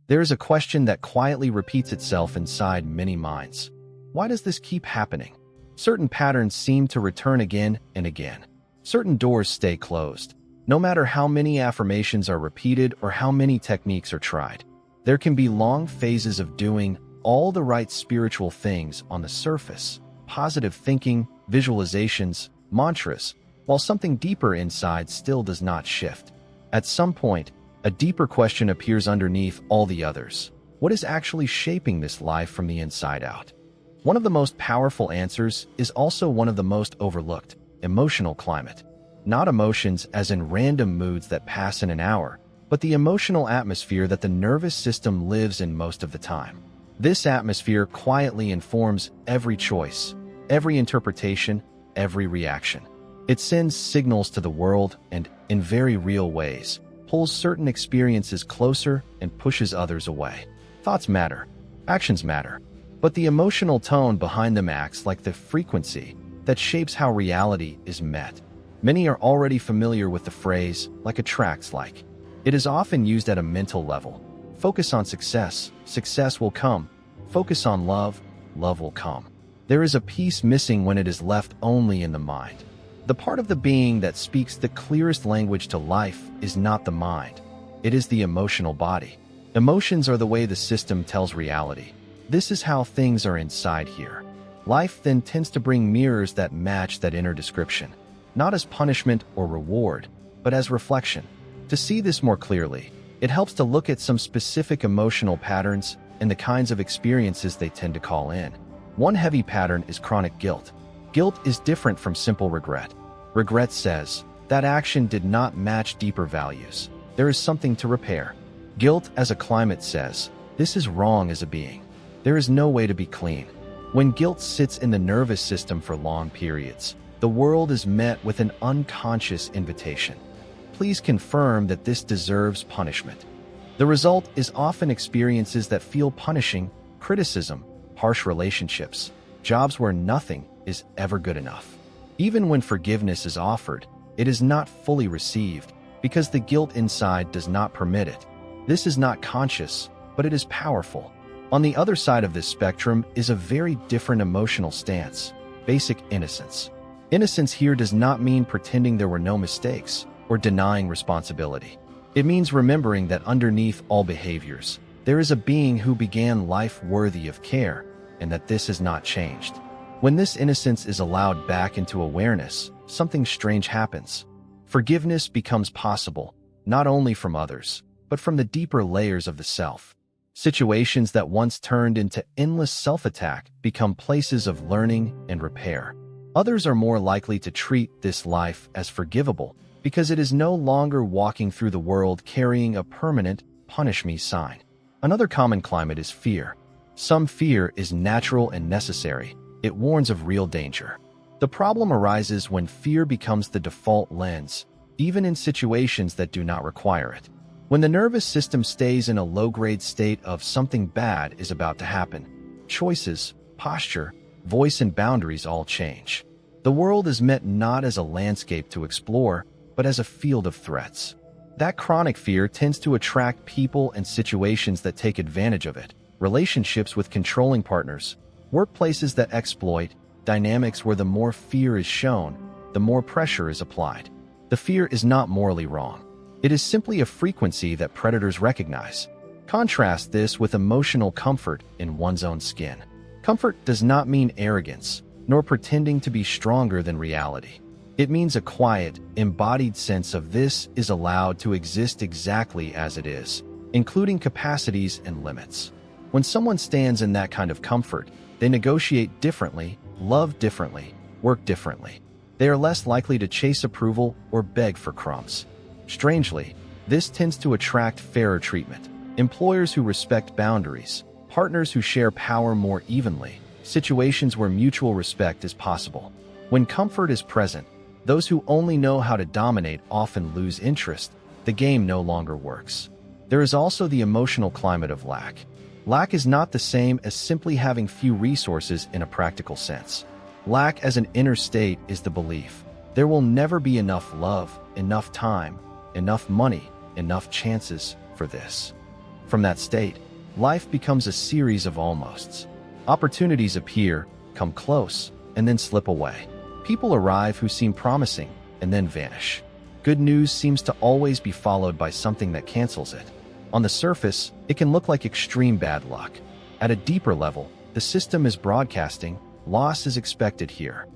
There is a question that quietly repeats itself inside many minds. Why does this keep happening? Certain patterns seem to return again and again. Certain doors stay closed. No matter how many affirmations are repeated or how many techniques are tried, there can be long phases of doing all the right spiritual things on the surface, positive thinking, visualizations, mantras, while something deeper inside still does not shift. At some point, a deeper question appears underneath all the others. What is actually shaping this life from the inside out? One of the most powerful answers is also one of the most overlooked: emotional climate. Not emotions as in random moods that pass in an hour, but the emotional atmosphere that the nervous system lives in most of the time. This atmosphere quietly informs every choice, every interpretation, every reaction. It sends signals to the world and, in very real ways, pulls certain experiences closer and pushes others away. Thoughts matter, actions matter, but the emotional tone behind them acts like the frequency that shapes how reality is met. Many are already familiar with the phrase, like attracts like. It is often used at a mental level. Focus on success, success will come. Focus on love, love will come. There is a piece missing when it is left only in the mind. The part of the being that speaks the clearest language to life is not the mind. It is the emotional body. Emotions are the way the system tells reality. This is how things are inside here. Life then tends to bring mirrors that match that inner description, not as punishment or reward, but as reflection. To see this more clearly, it helps to look at some specific emotional patterns and the kinds of experiences they tend to call in. One heavy pattern is chronic guilt. Guilt is different from simple regret. Regret says, that action did not match deeper values. There is something to repair. Guilt as a climate says, this is wrong as a being. There is no way to be clean. When guilt sits in the nervous system for long periods, the world is met with an unconscious invitation. Please confirm that this deserves punishment. The result is often experiences that feel punishing: criticism, harsh relationships, jobs where nothing is ever good enough. Even when forgiveness is offered, it is not fully received because the guilt inside does not permit it. This is not conscious, but it is powerful. On the other side of this spectrum is a very different emotional stance: basic innocence. Innocence here does not mean pretending there were no mistakes or denying responsibility. It means remembering that underneath all behaviors, there is a being who began life worthy of care, and that this has not changed. When this innocence is allowed back into awareness, something strange happens. Forgiveness becomes possible, not only from others, but from the deeper layers of the self. Situations that once turned into endless self-attack become places of learning and repair. Others are more likely to treat this life as forgivable because it is no longer walking through the world carrying a permanent "punish me" sign. Another common climate is fear. Some fear is natural and necessary. It warns of real danger. The problem arises when fear becomes the default lens, even in situations that do not require it. When the nervous system stays in a low-grade state of something bad is about to happen, choices, posture, voice, and boundaries all change. The world is met not as a landscape to explore, but as a field of threats. That chronic fear tends to attract people and situations that take advantage of it. Relationships with controlling partners, workplaces that exploit, dynamics where the more fear is shown, the more pressure is applied. The fear is not morally wrong. It is simply a frequency that predators recognize. Contrast this with emotional comfort in one's own skin. Comfort does not mean arrogance, nor pretending to be stronger than reality. It means a quiet, embodied sense of this is allowed to exist exactly as it is, including capacities and limits. When someone stands in that kind of comfort, they negotiate differently, love differently, work differently. They are less likely to chase approval or beg for crumbs. Strangely, this tends to attract fairer treatment. Employers who respect boundaries, partners who share power more evenly, situations where mutual respect is possible. When comfort is present, those who only know how to dominate often lose interest. The game no longer works. There is also the emotional climate of lack. Lack is not the same as simply having few resources in a practical sense. Lack as an inner state is the belief there will never be enough love, enough time, enough money, enough chances for this. From that state, life becomes a series of almosts. Opportunities appear, come close, and then slip away. People arrive who seem promising, and then vanish. Good news seems to always be followed by something that cancels it. On the surface, it can look like extreme bad luck. At a deeper level, the system is broadcasting, loss is expected here.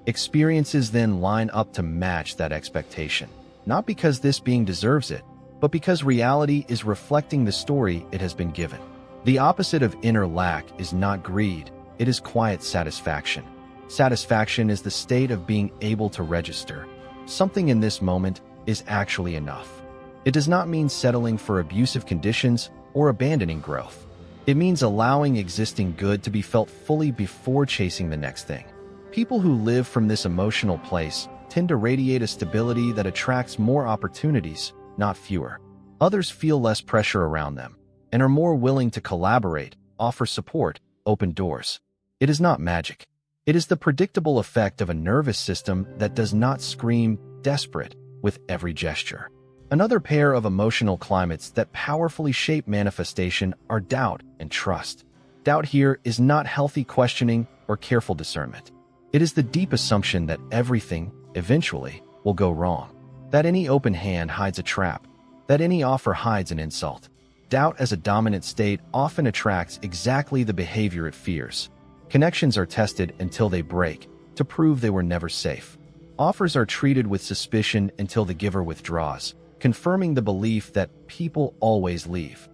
Experiences then line up to match that expectation, not because this being deserves it, but because reality is reflecting the story it has been given. The opposite of inner lack is not greed, it is quiet satisfaction. Satisfaction is the state of being able to register. Something in this moment is actually enough. It does not mean settling for abusive conditions or abandoning growth. It means allowing existing good to be felt fully before chasing the next thing. People who live from this emotional place tend to radiate a stability that attracts more opportunities, not fewer. Others feel less pressure around them and are more willing to collaborate, offer support, open doors. It is not magic. It is the predictable effect of a nervous system that does not scream desperate with every gesture. Another pair of emotional climates that powerfully shape manifestation are doubt and trust. Doubt here is not healthy questioning or careful discernment. It is the deep assumption that everything, eventually, will go wrong, that any open hand hides a trap, that any offer hides an insult. Doubt as a dominant state often attracts exactly the behavior it fears. Connections are tested until they break, to prove they were never safe. Offers are treated with suspicion until the giver withdraws, confirming the belief that people always leave.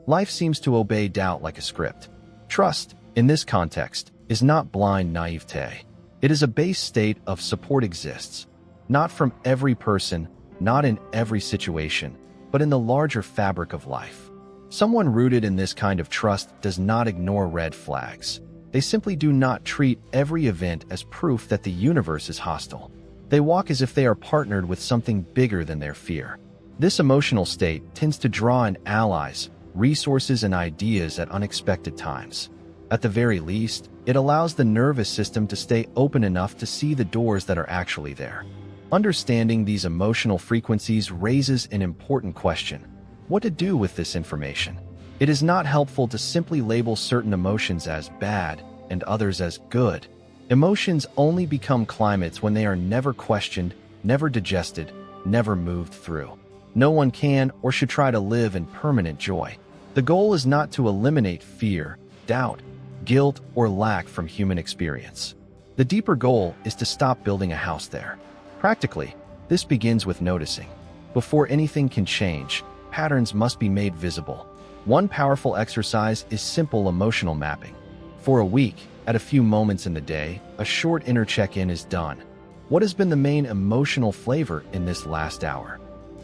Life seems to obey doubt like a script. Trust, in this context, is not blind naivete. It is a base state of support exists, not from every person, not in every situation, but in the larger fabric of life. Someone rooted in this kind of trust does not ignore red flags. They simply do not treat every event as proof that the universe is hostile. They walk as if they are partnered with something bigger than their fear. This emotional state tends to draw in allies, resources, and ideas at unexpected times. At the very least, it allows the nervous system to stay open enough to see the doors that are actually there. Understanding these emotional frequencies raises an important question: what to do with this information? It is not helpful to simply label certain emotions as bad and others as good. Emotions only become climates when they are never questioned, never digested, never moved through. No one can or should try to live in permanent joy. The goal is not to eliminate fear, doubt, guilt, or lack from human experience. The deeper goal is to stop building a house there. Practically, this begins with noticing. Before anything can change, patterns must be made visible. One powerful exercise is simple emotional mapping. For a week, at a few moments in the day, a short inner check-in is done. What has been the main emotional flavor in this last hour?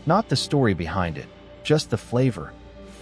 Not the story behind it, just the flavor: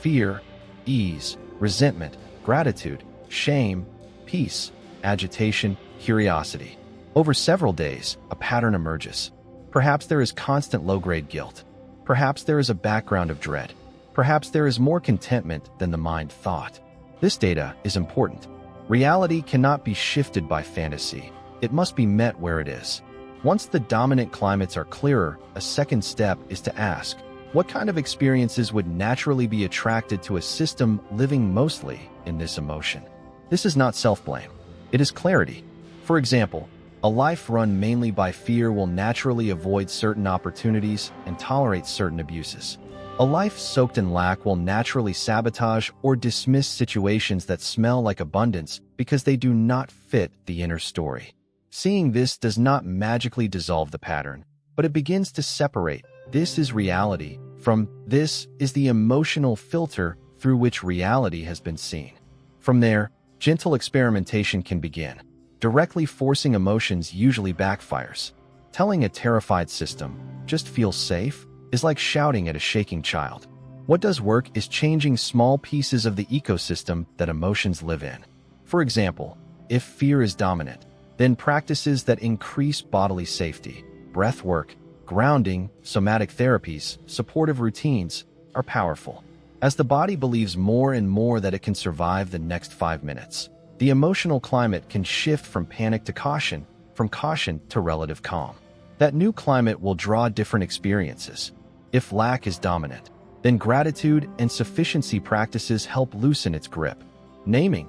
fear, ease, resentment, gratitude, shame, peace, agitation, curiosity. Over several days, a pattern emerges. Perhaps there is constant low-grade guilt. Perhaps there is a background of dread. Perhaps there is more contentment than the mind thought. This data is important. Reality cannot be shifted by fantasy. It must be met where it is. Once the dominant climates are clearer, a second step is to ask, what kind of experiences would naturally be attracted to a system living mostly in this emotion? This is not self-blame. It is clarity. For example, a life run mainly by fear will naturally avoid certain opportunities and tolerate certain abuses. A life soaked in lack will naturally sabotage or dismiss situations that smell like abundance because they do not fit the inner story. Seeing this does not magically dissolve the pattern, but it begins to separate "this is reality" from "this is the emotional filter through which reality has been seen." From there, gentle experimentation can begin. Directly forcing emotions usually backfires. Telling a terrified system, "just feel safe," is like shouting at a shaking child. What does work is changing small pieces of the ecosystem that emotions live in. For example, if fear is dominant, then practices that increase bodily safety, breath work, grounding, somatic therapies, supportive routines, are powerful. As the body believes more and more that it can survive the next 5 minutes, the emotional climate can shift from panic to caution, from caution to relative calm. That new climate will draw different experiences. If lack is dominant, Then gratitude and sufficiency practices help loosen its grip. Naming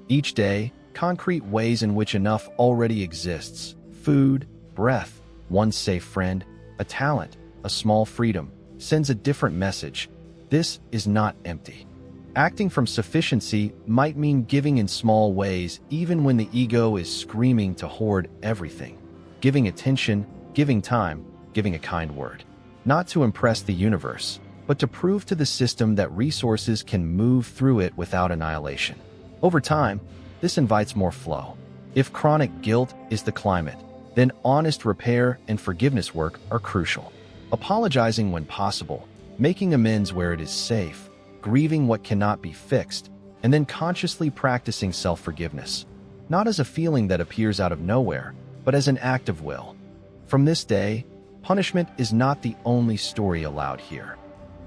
each day concrete ways in which enough already exists: food, breath, one safe friend, a talent, a small freedom, sends a different message. This is not empty. Acting from sufficiency might mean giving in small ways even when the ego is screaming to hoard everything. Giving attention, giving time, giving a kind word. Not to impress the universe, but to prove to the system that resources can move through it without annihilation. Over time, this invites more flow. If chronic guilt is the climate, then honest repair and forgiveness work are crucial. Apologizing when possible, making amends where it is safe, grieving what cannot be fixed, and then consciously practicing self-forgiveness, not as a feeling that appears out of nowhere, but as an act of will. From this day, punishment is not the only story allowed here.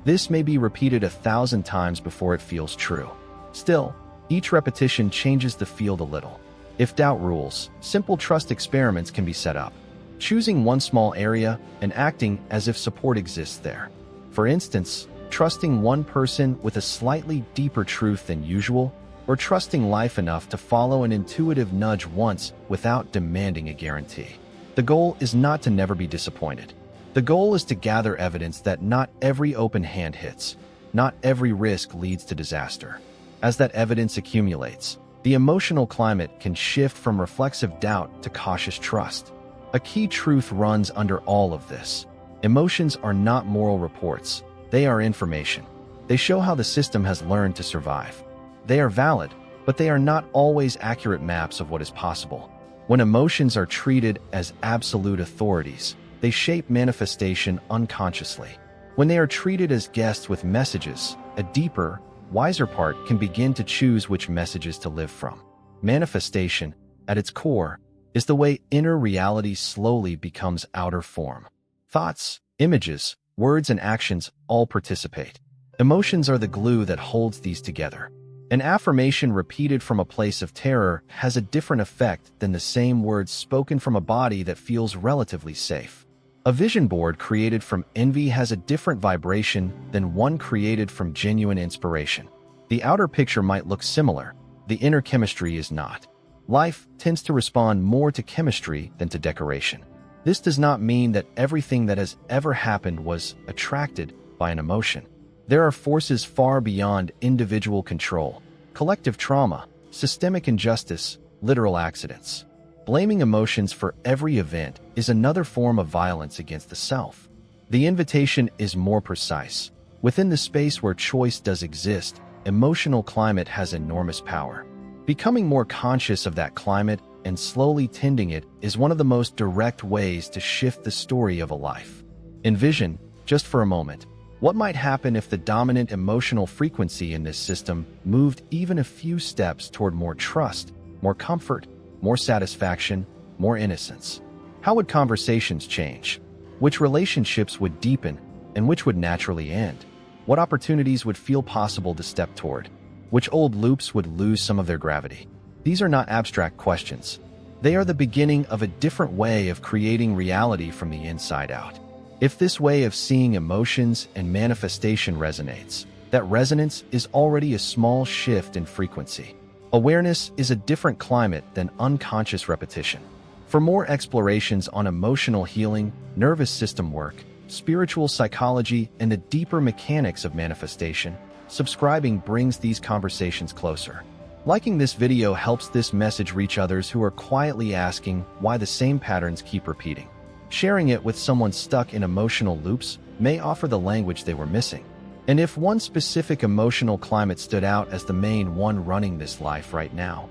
This may be repeated 1,000 times before it feels true. Still, each repetition changes the field a little. If doubt rules, simple trust experiments can be set up, choosing one small area and acting as if support exists there. For instance, trusting one person with a slightly deeper truth than usual, or trusting life enough to follow an intuitive nudge once without demanding a guarantee. The goal is not to never be disappointed. The goal is to gather evidence that not every open hand hits, not every risk leads to disaster. As that evidence accumulates, the emotional climate can shift from reflexive doubt to cautious trust. A key truth runs under all of this. Emotions are not moral reports. They are information. They show how the system has learned to survive. They are valid, but they are not always accurate maps of what is possible. When emotions are treated as absolute authorities, they shape manifestation unconsciously. When they are treated as guests with messages, a deeper, wiser part can begin to choose which messages to live from. Manifestation, at its core, is the way inner reality slowly becomes outer form. Thoughts, images, words, and actions all participate. Emotions are the glue that holds these together. An affirmation repeated from a place of terror has a different effect than the same words spoken from a body that feels relatively safe. A vision board created from envy has a different vibration than one created from genuine inspiration. The outer picture might look similar, the inner chemistry is not. Life tends to respond more to chemistry than to decoration. This does not mean that everything that has ever happened was attracted by an emotion. There are forces far beyond individual control: collective trauma, systemic injustice, literal accidents. Blaming emotions for every event is another form of violence against the self. The invitation is more precise. Within the space where choice does exist, emotional climate has enormous power. Becoming more conscious of that climate and slowly tending it is one of the most direct ways to shift the story of a life. Envision, just for a moment, what might happen if the dominant emotional frequency in this system moved even a few steps toward more trust, more comfort, more satisfaction, more innocence? How would conversations change? Which relationships would deepen and which would naturally end? What opportunities would feel possible to step toward? Which old loops would lose some of their gravity? These are not abstract questions. They are the beginning of a different way of creating reality from the inside out. If this way of seeing emotions and manifestation resonates, that resonance is already a small shift in frequency. Awareness is a different climate than unconscious repetition. For more explorations on emotional healing, nervous system work, spiritual psychology, and the deeper mechanics of manifestation, subscribing brings these conversations closer. Liking this video helps this message reach others who are quietly asking why the same patterns keep repeating. Sharing it with someone stuck in emotional loops may offer the language they were missing. And if one specific emotional climate stood out as the main one running this life right now,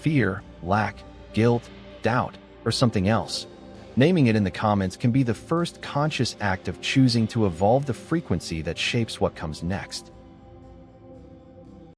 fear, lack, guilt, doubt, or something else, naming it in the comments can be the first conscious act of choosing to evolve the frequency that shapes what comes next.